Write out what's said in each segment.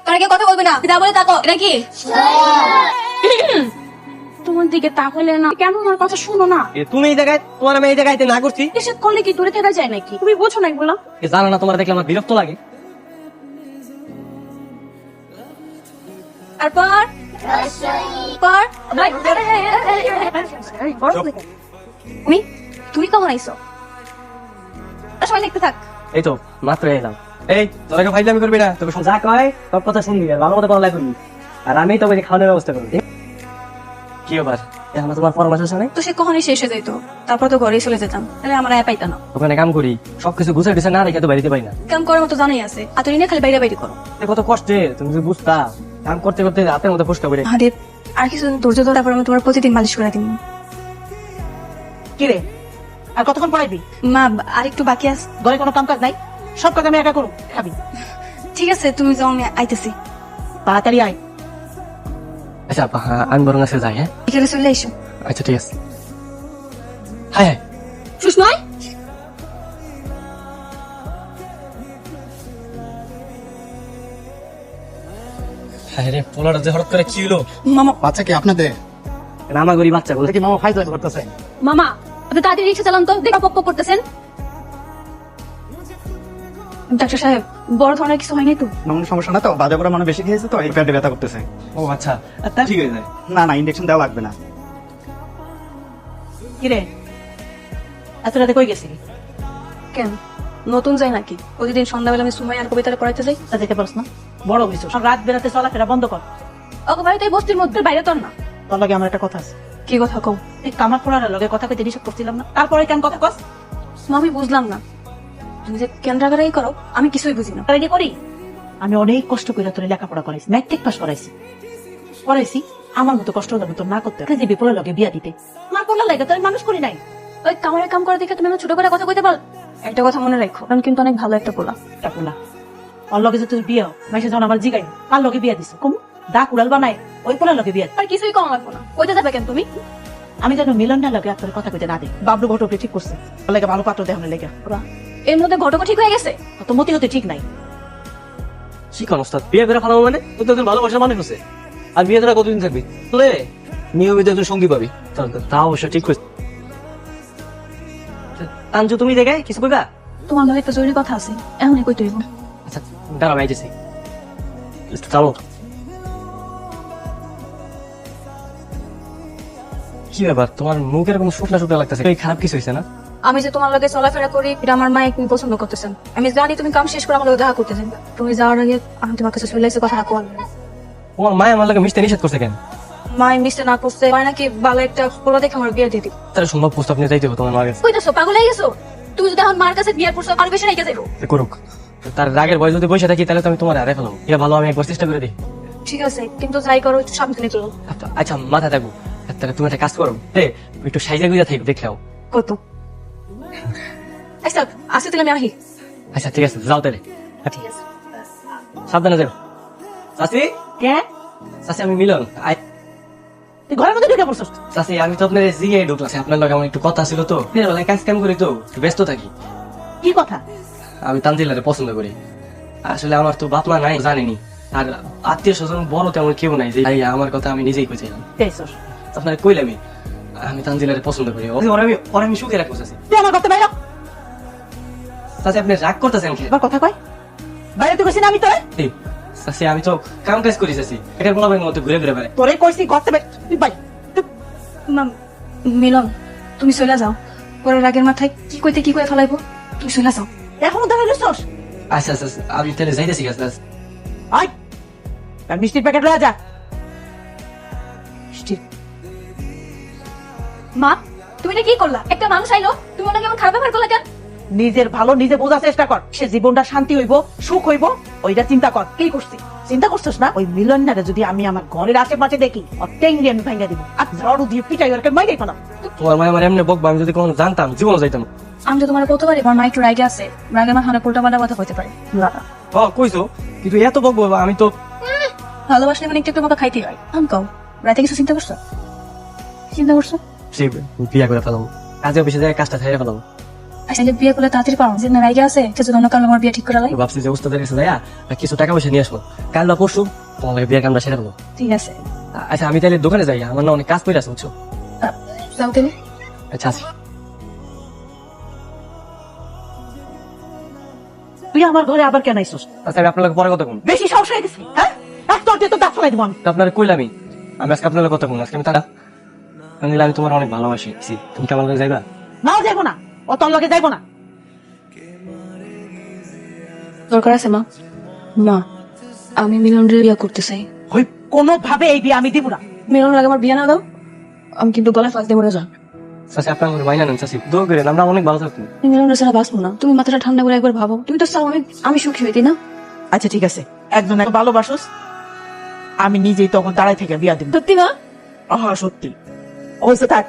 তোরা কি কথা বলবি না? যা বলে তাকো। এটা কি? তোমার দিকে তাকালে না কেন? আমার কথা শুনো না। তুমি এই জায়গায়, তোমার আমি এই জায়গায় না করছি। এসব করলে কি দূরে থাকা যায় নাকি? তুমি বোঝো না এগুলো? জানো না, তোমার দেখলে আমার বিরক্ত লাগে। তারপর তুমি তুমি কখন আইসো? সময় দেখতে থাক। এই তো মাত্র এলাম। এই তোরা কেউ ফাইজলামি করবি না, তোকে যা কয় সব কথা শুনবি আর ভালো মতো পড়ালেখা করবি। আর আমি তোকে খাওয়ানোর ব্যবস্থা করবি। কি ব্যাপার, এখন তোমার পরামর্শ শুনে তো সে কখনই শেষ হয়ে যেত, তারপর তো ঘরেই চলে যেতাম। তাহলে আমার আয় পাইতা না। ওখানে কাম করি, সবকিছু গুছাই টুছাই না রেখে তো বাড়িতে পাই না। কাম করার মতো জানাই আছে, আতুরি নিয়ে খালি বাইরে বাইরে করো। কত কষ্টে তুমি যদি বুঝতা, কাম করতে করতে হাতের মধ্যে ফুসকা বেড়ে। মহাদেব, আর কিছু ধৈর্য ধরে তারপর আমি তোমার প্রতিদিন মালিশ করে দিব। কি রে, আর কতক্ষণ পড়াইবি? মা, আর একটু বাকি আছে। ঘরে কোনো কাম কাজ নাই? সব কাজ আমি একা করব, খাবি? ঠিক আছে, তুমি যাও, আমি আইতেছি। তাড়াতাড়ি আয়। আচ্ছা আমি বরং আছে যাই। হ্যাঁ বিকেলে চলে এসো। আচ্ছা ঠিক আছে। হ্যাঁ হ্যাঁ সুষময়, হ্যাঁ রে, পোলাটা যে হঠাৎ করে কি হলো? মামা। বাচ্চা কি আপনাদের? রামা গরি বাচ্চা বলে দেখি মামা ফাইজলামি করতেছে। মামা, আপনি তাড়াতাড়ি রিক্সা চালান তো, দেখা পক পক করতেছেন। ডাক্তার সাহেব, বড় ধরনের কিছু হয়নি তো? মামুন সমস্যা না তো, বাজা পড়া মানে বেশি খেয়েছে তো, এই পেটে ব্যথা করতেছে। ও আচ্ছা, তা ঠিক হয়ে যায়। না না, ইনজেকশন দেওয়া লাগবে না। কি রে, এত রাতে কই গেছিলি? কেন, নতুন যাই নাকি? প্রতিদিন সন্ধ্যাবেলা আমি সুমাই আর কবিতাটা পড়াইতে যাই। তা যেতে পারছ না? বড় হইছো, রাত বেরাতে চলাফেরা বন্ধ কর। ওকে বাড়িতে এই বস্তির মধ্যে, বাইরে তো আর না। তোর লগে আমার একটা কথা আছে। কি কথা কও? এই কামার পোড়ার লগে কথা কইতে নিষেধ করছিলাম না, তারপরে কেন কথা কস? আমি বুঝলাম না, তুমি যে কেন রাগারাগি করো, আমি কিছুই বুঝি না। তাই করি? আমি অনেক কষ্ট করে তোর লেখাপড়া করাইছি, ম্যাট্রিক পাস করাইছি। আমার মতো কষ্ট হলো তোর না করতে, যে বিপলের লগে বিয়া দিতে। আমার পোড়ার লাগে তো আমি মানুষ করি নাই। ওই কামারের কাম করে দেখে তুমি আমার ছোট করে কথা কইতে পারো? একটা কথা মনে রাখো, কারণ কিন্তু অনেক ভালো একটা পোলা। একটা পোলা, ওর লগে যে তুই বিয়া মাইসে যখন আমার জিগাই কার লগে বিয়া দিস, কম দা কুড়াল বানাই ওই পোলার লগে বিয়া। আর কিছুই কম লাগবো না, কইতে যাবে কেন তুমি? আমি যেন মিলন না লগে আপনার কথা কইতে না দেই। বাবলু ঘটকে ঠিক করছে, ওর লাগে ভালো পাত্র দেখানোর লেগে। ওরা এর মধ্যে ঘটক ঠিক হয়ে গেছে। তো মতি হতে ঠিক নাই। শিখন ওস্তাদ, বিয়ে করে ফেলাবো মানে? তুই তো একজন ভালোবাসার মানুষ আছে, আর বিয়ে তোরা কতদিন থাকবি? তোলে নিয়মিত একজন সঙ্গী পাবি। তা অবশ্য ঠিক করছিস। তানজু, তুমি দেখে কিছু কইবা? তোমার লগে একটা জরুরি কথা আছে, এমনই কইতে হইব। আচ্ছা দাঁড়াও, আইতেছি। চলো। কি ব্যাপার, তোমার মুখ এরকম শুকনা শুকনা লাগতেছে? এই খারাপ কিছু হয়েছে না? আমি যে তোমার লগে চলাফেরা করি, এটা আমার মা একদম পছন্দ করতেছেন। আমি জানি তুমি কাম শেষ করে আমার লগে দেখা করতে চাই। তুমি যাওয়ার আগে আমি তোমার কাছে চলে এসে কথা রাখো। তোমার মা আমার লাগে মিশতে নিষেধ করছে কেন? মা মিশতে না করতে পারে নাকি? ভালো একটা পোলা দেখে আমার বিয়ে দিয়ে দিই। তাহলে সম্ভব প্রস্তাব নিয়ে যাইতে হবে তোমার মার কাছে। কইতাছো, পাগল হয়ে গেছো? তুমি যদি এখন মার কাছে বিয়ের প্রস্তাব আর বেশি রেখে যাইবো? করুক, তার রাগের বয়স যদি বসে থাকি তাহলে তো আমি তোমার হারে ফেলাম। এটা ভালো, আমি একবার চেষ্টা করে দিই। ঠিক আছে, কিন্তু যাই করো একটু সাবধানে চলো। আচ্ছা মাথা থাকবো। তাহলে তুমি একটা কাজ করো, একটু সাইজা গুজা থাকবে, দেখলাও। কত? আচ্ছা আসি, তাহলে আমি আহি। আচ্ছা ঠিক আছে, যাও তাহলে। ঠিক আছে। সাবধানে যাও। চাচি, কে? চাচি আমি মিলন। তুই ঘরের মধ্যে ঢুকে পড়ছস? চাচি আমি তো আপনার জিগে ঢুকলাম, আপনার লগে আমার একটু কথা ছিল তো, বেলায় কাজ কাম করি তো, একটু ব্যস্ত থাকি। কি কথা? আমি তানজিলারে পছন্দ করি। আসলে আমার তো বাপ মা নাই, জানিনি। আর আত্মীয় স্বজন বড় তেমন কেউ নাই যে আমার কথা আমি নিজেই কইছিলাম। পেয়েছস? আপনার কইলামই আমি তানজিলারে পছন্দ করি। ওর আমি সুখে রাখবো চাচি। তুই আমার কথা বাইরে চাচি আপনি রাগ করতেছেন কি? এবার কথা কয়। বাইরে তো কইছি না আমি তোরে? চাচি আমি তো কাম কাজ করি চাচি, এটার গোলাপের মধ্যে ঘুরে ঘুরে বেড়াই। তোরে কইছি ঘরতে বাইরে, তুই বাই। মিলন, তুমি চলে যাও। পরে রাগের মাথায় কি কইতে কি কয়ে ফেলাইবো, তুমি চলে যাও। এখনো দাঁড়ায় রইছস? আচ্ছা আচ্ছা আমি তাহলে যাইতেছি কাজ। আয়, আর মিষ্টির প্যাকেট লয়ে যা। মিষ্টি মা, তুমি এটা কি করলা? একটা মানুষ আইলো, তুমি ওনাকে এমন খারাপ ব্যবহার করলা কেন? নিজের ভালো নিজে বোঝার চেষ্টা কর। সে জীবনটা শান্তি হইব, সুখ হইব, ওইটা চিন্তা কর। কি করছি চিন্তা করছিস না? ওই মিলনটারে যদি আমি আমার ঘরের আশেপাশে দেখি, টেঙ্গি আমি ভাঙ্গা দিব, আর ঝড় দিয়ে পিটাই ওরকে মাইরাই ফেলাম। তোমার মায়ের আমার এমনি বকবা, আমি যদি কোনো জানতাম জীবনও যাইতাম। আমি তো তোমার কতবারই, আমার মা একটু রাগে আছে, রাগের মাথা অনেক উল্টা পাল্টা কথা হইতে পারে। কইছো, কিন্তু এত বকবো আমি তো। ভালোবাসলে মানে একটু একটু মতো খাইতে হয়। আমি কও, রাতে কিছু চিন্তা করছো? চিন্তা করছো? সেই বিয়া করে ফেলাবো, কাজে অফিসে যায় কাজটা ছেড়ে ফেলাবো। আসলে বিয়ে করলে তাড়াতাড়ি পারো যে না রাইগা আছে সে জন্য কাল আমার বিয়ে ঠিক করে লাই। তো ভাবছি যে উস্তাদের কাছে যাইয়া কিছু টাকা পয়সা নিয়ে আসবো, কাল বা পরশু তোমার লাগে বিয়ে কামটা সেরে দেবো। ঠিক আছে আচ্ছা আমি তাহলে দোকানে যাই, আমার না অনেক কাজ করে আছে বুঝছো। যাও তাহলে। আচ্ছা আছি। তুই আমার ঘরে আবার কেন আইসস? আচ্ছা আমি আপনার লগে পরে কথা বলবো। বেশি সাহস হয়ে গেছে, হ্যাঁ? এক তোর দিয়ে তো দাঁত ফেলাই দেবো আমি। তো আপনার কইলামই আমি আজকে আপনার লগে কথা বলবো। আজকে আমি তারা আমি তোমার অনেক ভালোবাসি, তুমি কি আমার লগে যাইবা? নাও যাইবো না, ও তোর লগে যাইবো না। দরকার আছে মা? মা আমি মিলনের বিয়ে করতে চাই। ওই কোনোভাবে এই বিয়ে আমি দিব না। মিলন লাগে আমার বিয়ে না দাও, আমি কিন্তু গলায় ফাঁস দিয়ে মরে যাও। চাচি আপনার ঘরে বাইনা নেন চাচি, দোয়া করেন, আমরা অনেক ভালো থাকবো। তুমি মিলনের ছাড়া বাঁচবো না। তুমি মাথাটা ঠান্ডা করে একবার ভাবো, তুমি তো চাও আমি সুখী হইতি না? আচ্ছা ঠিক আছে, একজন এক ভালোবাসোস, আমি নিজেই তখন দাঁড়াই থেকে বিয়া দিব। সত্যি মা? আহা সত্যি। অবশ্য থাক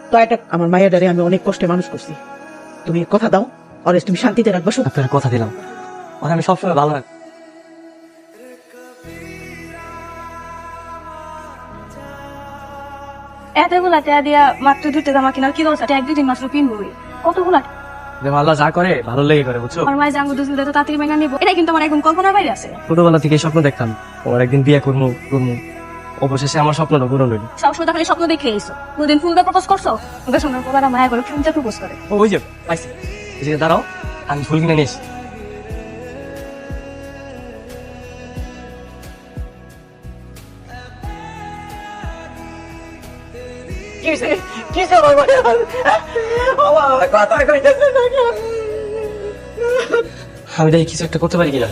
তো, এটা আমার মায়ের দ্বারে আমি অনেক কষ্টে মানুষ করছি। তুমি কথা দাও, অরেস তুমি শান্তিতে রাখবা। শুধু আপনার কথা দিলাম, আর আমি সবসময় ভালো রাখবো। এতগুলা টাকা দিয়া মাত্র দুটো জামা কিনার কি দরকার? এক দুদিন মাত্র কিনবই, কতগুলা? যে আল্লাহ যা করে ভালো লেগে করে বুঝছো। আমার মায়ের জাঙ্গু দুধ তো তাড়াতাড়ি মেনে নিবো, এটা কিন্তু আমার একদম কল্পনার বাইরে আছে। ছোটবেলা থেকে স্বপ্ন দেখতাম ওর একদিন বিয়ে করবো করবো, অবশেষে আমার স্বপ্নটা পূরণ হইল। সবসময় খালি স্বপ্ন দেখে এসো, কোনদিন ফুল দিয়ে প্রপোজ করছো? ওকে সুন্দর করে মায়া করে ফুলটা প্রপোজ করে। ওই যে পাইছি, এই যে দাঁড়াও আমি ফুল কিনে নিয়েছি। আমি দেখি কিছু একটা করতে পারি কিনা।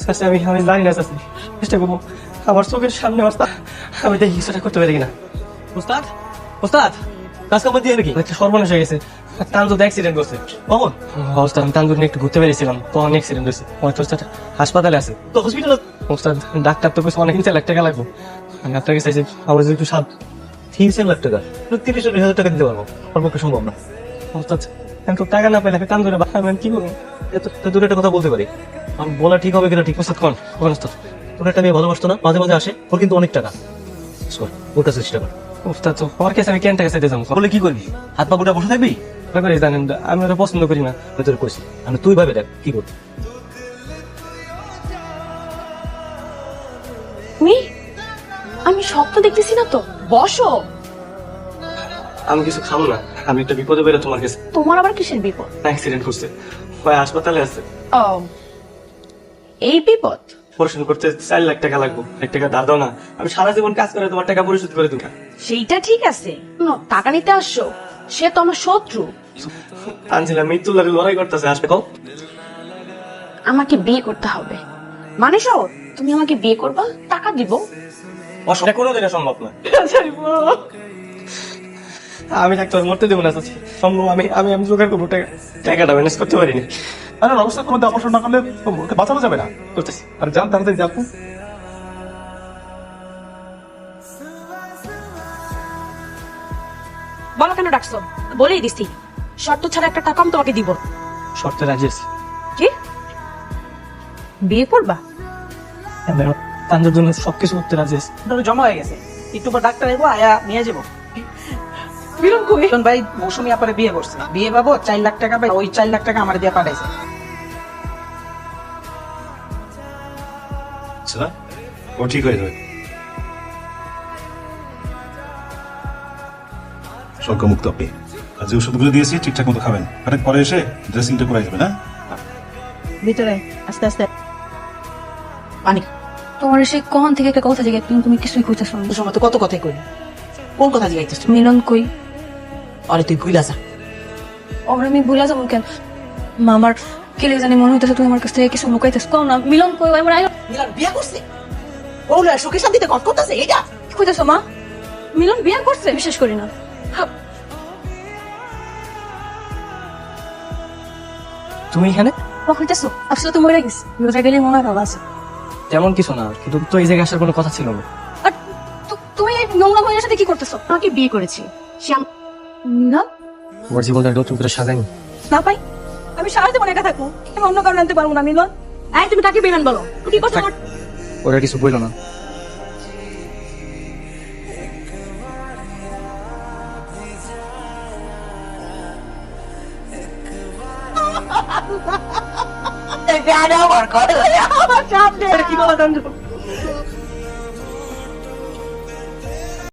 চাচি আমি আমি জানি না চাচি, চেষ্টা করবো আমার চোখের সামনে অবস্থা, আমি দেখি কিছু একটা করতে পারি কিনা। উস্তাদ উস্তাদ কাজ কাপড় দিয়ে নাকি একটা সর্বনাশ হয়ে গেছে, তানজুর অ্যাক্সিডেন্ট করছে। কখন? অবস্থা আমি তানজুর নিয়ে একটু ঘুরতে বেরিয়েছিলাম, তখন অ্যাক্সিডেন্ট হয়েছে। আমার উস্তাদ হাসপাতালে আছে, তো হসপিটাল উস্তাদ ডাক্তার তো অনেক 3 লাখ টাকা লাগবে। আমি আপনাকে চাইছি আমার যদি একটু 3 লাখ টাকা 30,000 টাকা দিতে পারবো, আমার পক্ষে সম্ভব না। উস্তাদ আমি তো টাকা না পেলে তানজুরে আমি কি করবো? এত দূরে একটা কথা বলতে পারি, আমি বলা ঠিক হবে কিনা ঠিক। উস্তাদ কোন কোন উস্তাদ? তোর একটা মেয়ে ভালোবাসতো না, মাঝে মাঝে আসে, ওর কিন্তু অনেক টাকা, ওর কাছে চেষ্টা কর। উস্তাদ তো আমার কাছে আমি কেন টাকা চাইতে যাবো? বলে কি করবি? হাত পা গুটা বসে থাকবি? ব্যাপারে জানেন আমি ওরা পছন্দ করি না। তোর কইছি আমি, তুই ভাবে দেখ কি করবি। আমি স্বপ্ন দেখতেছি না তো, বসো। আমি কিছু খাবো না, আমি একটা বিপদে বেরো তোমার কাছে। তোমার আবার কিসের বিপদ? অ্যাক্সিডেন্ট করছে, ভাই হাসপাতালে আছে। ও এই বিপদ? পড়াশোনা করতে 4 লাখ টাকা লাগবে, 1 টাকা ধার দাও না, আমি সারা জীবন কাজ করে তোমার টাকা পরিশোধ করে দেবো। সেইটা ঠিক আছে, টাকা নিতে আসছো, সে তো আমার শত্রু। আনছিলাম মৃত্যু লাগে লড়াই করতেছে, আসবে কও। আমাকে বিয়ে করতে হবে মানে শোন, তুমি আমাকে বিয়ে করবা, টাকা দিব। অসুবিধা কোনোদিনই সম্ভব না। আমি থাকতে মরতে দেবো না চাচি, সম্ভব। আমি আমি আমি জোগাড় করবো টাকা, টাকাটা ম্যানেজ করতে পারিনি। আরে অবস্থা কোনো অপারেশন না করলে ওকে বাঁচানো যাবে না। করতেছি। আর যান তাড়াতাড়ি যাবো। বলো কেন ডাকছো? বলেই দিছি, শর্ত ছাড়া একটা টাকা আমি তোমাকে দিব। শর্তে রাজি আছি। কি বিয়ে করবা? তাদের জন্য সবকিছু করতে রাজি আছি। জমা হয়ে গেছে, একটু পর ডাক্তার আইবো, আয়া নিয়ে যাবো। মিলন কই? মিলন ভাই মৌসুমী আপারে বিয়ে করছে, বিয়ে পাবো 4 লাখ টাকা, ভাই ওই 4 লাখ টাকা আমার দিয়ে পাঠাইছে। আচ্ছা ও ঠিক হয়ে যাবে। শঙ্কমুক্ত আপনি আর যে ওষুধগুলো দিয়েছি ঠিকঠাক মতো খাবেন, আর পরে এসে ড্রেসিংটা করাই যাবেন। হ্যাঁ ভিতরে আস্তে আস্তে পানি খা। তোমার সে কখন থেকে একটা কথা জিজ্ঞেস, তুমি কিছুই কইতেছো না। তোর সময় তো কত কথাই কই, কোন কথা জিগাইছিস? মিলন কই? আরে তুই ভুলা যা। ওর আমি ভুলা যাবো কেন? মামার কেলে জানি মনে হইতেছে তুমি আমার কাছ থেকে কিছু লুকাইতেছ। কও না মিলন কই? আমার আইলো মিলন বিয়ে করছে, ওরা সুখে শান্তিতে কত করতেছে। এইটা কি কইতেছো মা? মিলন বিয়ে করছে? বিশ্বাস করি না। তুমি এখানে? কইতেছো আসলে তো মরে গেছি, মরে গেলে মনে হয় বাবা আছে। তেমন কিছু না, কিন্তু তো এই জায়গায় আসার কোনো কথা ছিল না। আর তুমি এই নোংরা মহিলার সাথে কি করতেছো? আমাকে বিয়ে করেছি শ্যাম না, ওর জীবনটা নতুন করে সাজাইনি। না পাই আমি সারা জীবন একা থাকবো, আমি অন্য কারণ আনতে পারবো না। মিলন এই তুমি তাকে বেমান বলো, কি করছো? আমার ওরা কিছু বললো না। আমার সামনে কি বলা